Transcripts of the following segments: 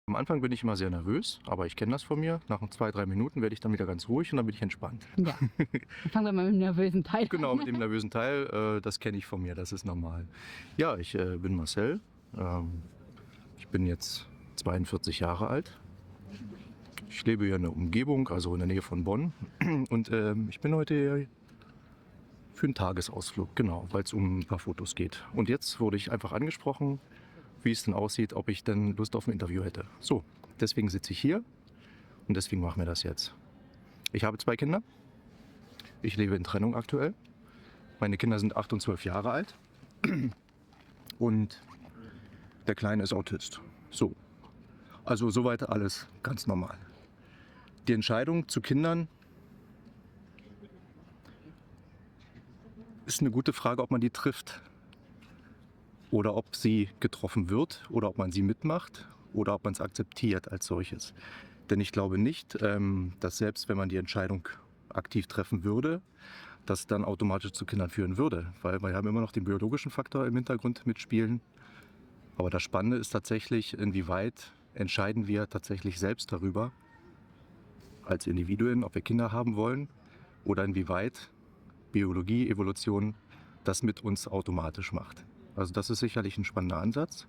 Am Anfang bin ich immer sehr nervös, aber ich kenne das von mir. Nach 2, 3 Minuten werde ich dann wieder ganz ruhig und dann bin ich entspannt. Ja, dann fangen wir mal mit dem nervösen Teil an. Genau, mit dem nervösen Teil, das kenne ich von mir, das ist normal. Ja, ich bin Marcel. Ich bin jetzt 42 Jahre alt. Ich lebe hier in der Umgebung, also in der Nähe von Bonn. Und ich bin heute hier für einen Tagesausflug, genau, weil es um ein paar Fotos geht. Und jetzt wurde ich einfach angesprochen, wie es denn aussieht, ob ich denn Lust auf ein Interview hätte. So, deswegen sitze ich hier und deswegen machen wir das jetzt. Ich habe 2 Kinder. Ich lebe in Trennung aktuell. Meine Kinder sind 8 und 12 Jahre alt. Und der Kleine ist Autist. So, also soweit alles ganz normal. Die Entscheidung zu Kindern ist eine gute Frage, ob man die trifft. Oder ob sie getroffen wird oder ob man sie mitmacht oder ob man es akzeptiert als solches. Denn ich glaube nicht, dass selbst wenn man die Entscheidung aktiv treffen würde, das dann automatisch zu Kindern führen würde. Weil wir haben immer noch den biologischen Faktor im Hintergrund mitspielen. Aber das Spannende ist tatsächlich, inwieweit entscheiden wir tatsächlich selbst darüber, als Individuen, ob wir Kinder haben wollen oder inwieweit Biologie, Evolution das mit uns automatisch macht. Also das ist sicherlich ein spannender Ansatz.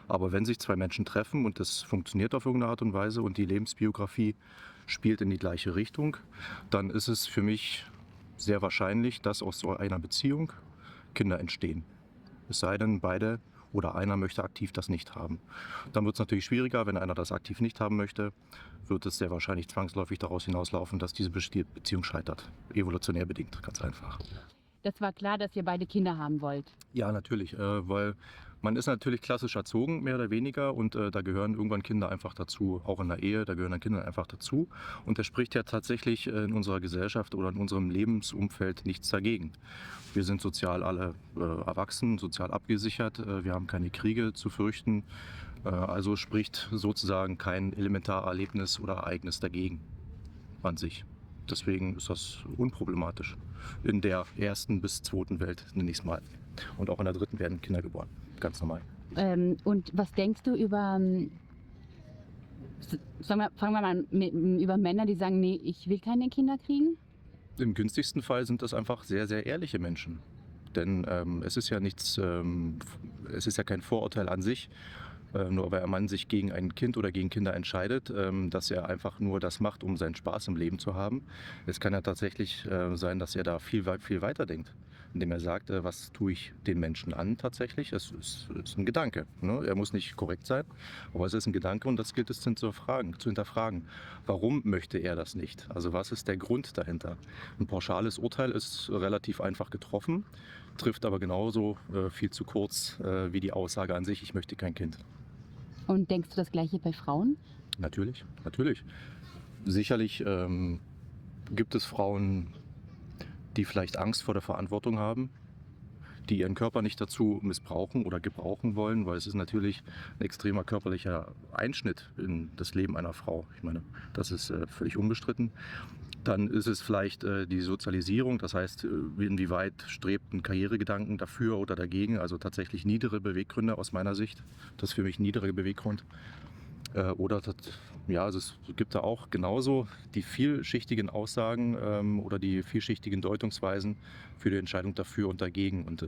Aber wenn sich 2 Menschen treffen und das funktioniert auf irgendeine Art und Weise und die Lebensbiografie spielt in die gleiche Richtung, dann ist es für mich sehr wahrscheinlich, dass aus so einer Beziehung Kinder entstehen. Es sei denn, beide oder einer möchte aktiv das nicht haben. Dann wird es natürlich schwieriger, wenn einer das aktiv nicht haben möchte, wird es sehr wahrscheinlich zwangsläufig daraus hinauslaufen, dass diese Beziehung scheitert. Evolutionär bedingt, ganz einfach. Das war klar, dass ihr beide Kinder haben wollt. Ja, natürlich, weil man ist natürlich klassisch erzogen, mehr oder weniger, und da gehören irgendwann Kinder einfach dazu, auch in der Ehe, da gehören dann Kinder einfach dazu. Und das spricht ja tatsächlich in unserer Gesellschaft oder in unserem Lebensumfeld nichts dagegen. Wir sind sozial alle erwachsen, sozial abgesichert, wir haben keine Kriege zu fürchten, also spricht sozusagen kein Elementarerlebnis oder Ereignis dagegen an sich. Deswegen ist das unproblematisch. In der 1. bis 2. Welt, nenne ich es mal. Und auch in der 3. werden Kinder geboren. Ganz normal. Und was denkst du über, fangen wir mal über Männer, die sagen, nee, ich will keine Kinder kriegen? Im günstigsten Fall sind das einfach sehr, sehr ehrliche Menschen. Denn es ist ja nichts, es ist ja kein Vorurteil an sich, nur weil ein Mann sich gegen ein Kind oder gegen Kinder entscheidet, dass er einfach nur das macht, um seinen Spaß im Leben zu haben. Es kann ja tatsächlich sein, dass er da viel weiter denkt, indem er sagt, was tue ich den Menschen an tatsächlich. Es ist ein Gedanke. Ne? Er muss nicht korrekt sein, aber es ist ein Gedanke und das gilt es zu hinterfragen. Warum möchte er das nicht? Also was ist der Grund dahinter? Ein pauschales Urteil ist relativ einfach getroffen, trifft aber genauso viel zu kurz wie die Aussage an sich, ich möchte kein Kind. Und denkst du das Gleiche bei Frauen? Natürlich, natürlich. Sicherlich gibt es Frauen, die vielleicht Angst vor der Verantwortung haben, die ihren Körper nicht dazu missbrauchen oder gebrauchen wollen, weil es ist natürlich ein extremer körperlicher Einschnitt in das Leben einer Frau. Ich meine, das ist völlig unbestritten. Dann ist es vielleicht die Sozialisierung, das heißt, inwieweit strebt ein Karrieregedanken dafür oder dagegen, also tatsächlich niedere Beweggründe aus meiner Sicht. Das ist für mich ein niedriger Beweggrund. Oder ja, also es gibt da auch genauso die vielschichtigen Aussagen oder die vielschichtigen Deutungsweisen für die Entscheidung dafür und dagegen. Und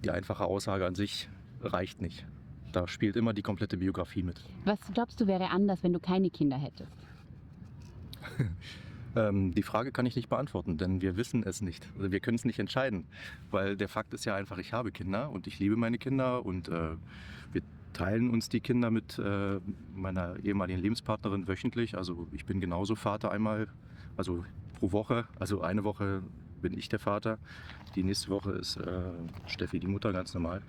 die einfache Aussage an sich reicht nicht. Da spielt immer die komplette Biografie mit. Was glaubst du wäre anders, wenn du keine Kinder hättest? Die Frage kann ich nicht beantworten, denn wir wissen es nicht. Also wir können es nicht entscheiden, weil der Fakt ist ja einfach, ich habe Kinder und ich liebe meine Kinder und wir teilen uns die Kinder mit meiner ehemaligen Lebenspartnerin wöchentlich. Also ich bin genauso Vater einmal, also pro Woche, also eine Woche bin ich der Vater, die nächste Woche ist Steffi die Mutter, ganz normal.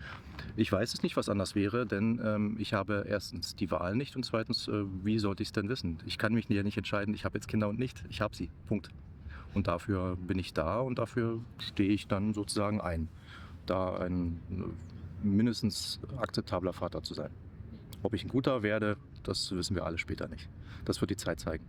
Ich weiß es nicht, was anders wäre, denn ich habe erstens die Wahl nicht und zweitens, wie sollte ich es denn wissen? Ich kann mich ja nicht entscheiden, ich habe jetzt Kinder und nicht, ich habe sie, Punkt. Und dafür bin ich da und dafür stehe ich dann sozusagen ein, da ein mindestens akzeptabler Vater zu sein. Ob ich ein guter werde, das wissen wir alle später nicht. Das wird die Zeit zeigen.